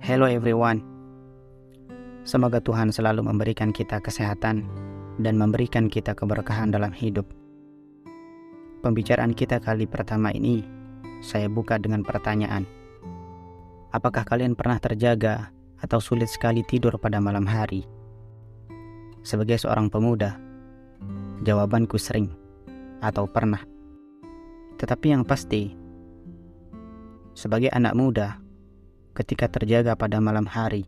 Hello everyone. Semoga Tuhan selalu memberikan kita kesehatan dan memberikan kita keberkahan dalam hidup. Pembicaraan kita kali pertama ini, saya buka dengan pertanyaan. Apakah kalian pernah terjaga atau sulit sekali tidur pada malam hari? Sebagai seorang pemuda, jawabanku sering atau pernah. Tetapi yang pasti, sebagai anak muda, ketika terjaga pada malam hari,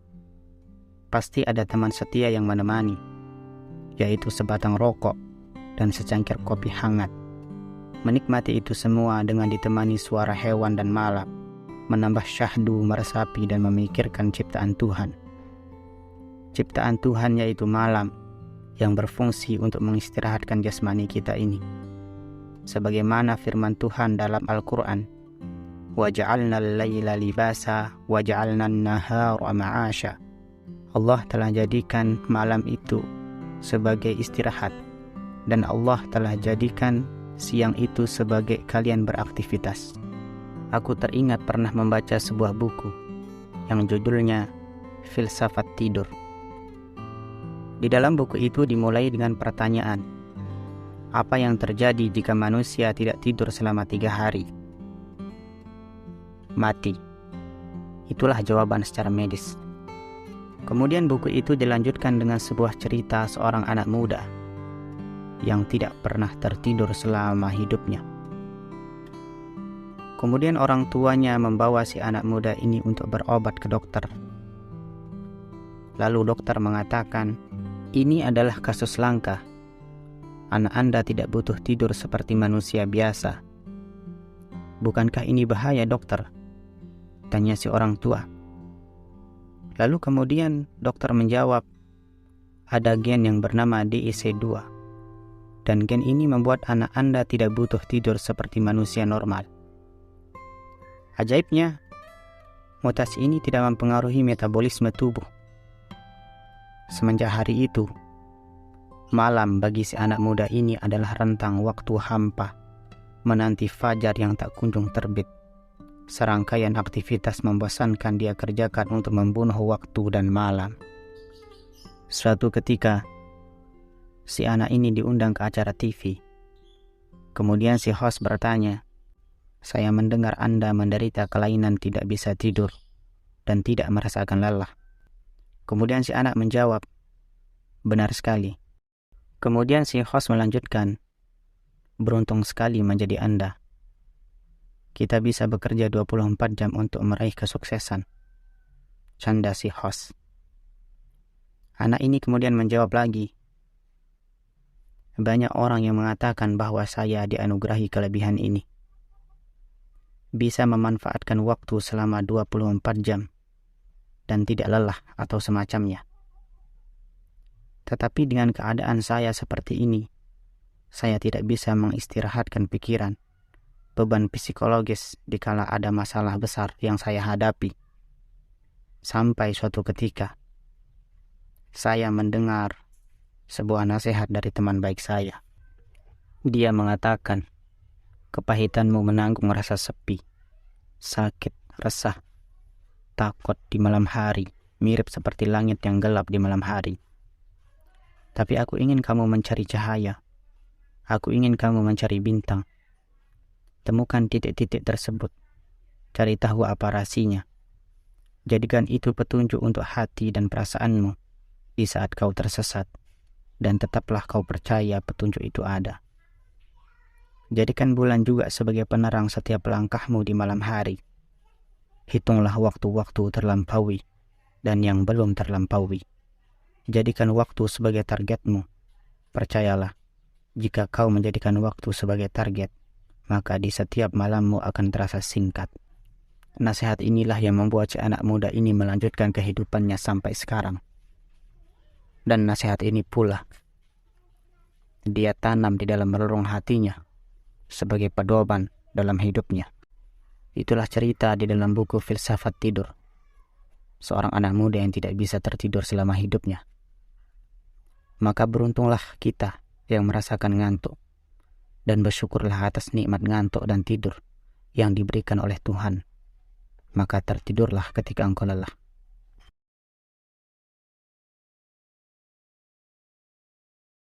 pasti ada teman setia yang menemani, yaitu sebatang rokok dan secangkir kopi hangat. Menikmati itu semua dengan ditemani suara hewan dan malam, menambah syahdu meresapi dan memikirkan ciptaan Tuhan. Ciptaan Tuhan yaitu malam, yang berfungsi untuk mengistirahatkan jasmani kita ini. Sebagaimana firman Tuhan dalam Al-Quran, وَجَعَلْنَا اللَّيْلَ لِبَاسًا وَجَعَلْنَا النَّهَارَ مَعَاشًا. Allah telah jadikan malam itu sebagai istirahat, dan Allah telah jadikan siang itu sebagai kalian beraktivitas. Aku teringat pernah membaca sebuah buku yang judulnya Filsafat Tidur. Di dalam buku itu dimulai dengan pertanyaan, apa yang terjadi jika manusia tidak tidur selama 3 hari? Mati. Itulah jawaban secara medis. Kemudian buku itu dilanjutkan dengan sebuah cerita seorang anak muda yang tidak pernah tertidur selama hidupnya. Kemudian orang tuanya membawa si anak muda ini untuk berobat ke dokter. Lalu dokter mengatakan, ini adalah kasus langka. Anak Anda tidak butuh tidur seperti manusia biasa. Bukankah ini bahaya, dokter? Tanya si orang tua. Lalu kemudian dokter menjawab, ada gen yang bernama DIC2. Dan gen ini membuat anak Anda tidak butuh tidur seperti manusia normal. Ajaibnya, mutasi ini tidak mempengaruhi metabolisme tubuh. Semenjak hari itu, malam bagi si anak muda ini adalah rentang waktu hampa, menanti fajar yang tak kunjung terbit. Serangkaian aktivitas membosankan dia kerjakan untuk membunuh waktu dan malam. Suatu ketika, si anak ini diundang ke acara TV. Kemudian si host bertanya, saya mendengar Anda menderita kelainan tidak bisa tidur dan tidak merasakan lelah. Kemudian si anak menjawab, benar sekali. Kemudian si host melanjutkan, beruntung sekali menjadi Anda. Kita bisa bekerja 24 jam untuk meraih kesuksesan. Canda si host. Anak ini kemudian menjawab lagi, banyak orang yang mengatakan bahwa saya dianugerahi kelebihan ini. Bisa memanfaatkan waktu selama 24 jam dan tidak lelah atau semacamnya. Tetapi dengan keadaan saya seperti ini, saya tidak bisa mengistirahatkan pikiran, beban psikologis dikala ada masalah besar yang saya hadapi. Sampai suatu ketika, saya mendengar sebuah nasihat dari teman baik saya. Dia mengatakan, kepahitanmu menanggung rasa sepi, sakit, resah, takut di malam hari, mirip seperti langit yang gelap di malam hari. Tapi aku ingin kamu mencari cahaya. Aku ingin kamu mencari bintang. Temukan titik-titik tersebut. Cari tahu apa rasinya. Jadikan itu petunjuk untuk hati dan perasaanmu di saat kau tersesat. Dan tetaplah kau percaya petunjuk itu ada. Jadikan bulan juga sebagai penerang setiap langkahmu di malam hari. Hitunglah waktu-waktu terlampaui dan yang belum terlampaui. Jadikan waktu sebagai targetmu. Percayalah, jika kau menjadikan waktu sebagai target, maka di setiap malammu akan terasa singkat. Nasihat inilah yang membuat si anak muda ini melanjutkan kehidupannya sampai sekarang. Dan nasihat ini pula dia tanam di dalam relung hatinya sebagai pedoman dalam hidupnya. Itulah cerita di dalam buku Filsafat Tidur. Seorang anak muda yang tidak bisa tertidur selama hidupnya. Maka beruntunglah kita yang merasakan ngantuk, dan bersyukurlah atas nikmat ngantuk dan tidur yang diberikan oleh Tuhan. Maka tertidurlah ketika engkau lelah.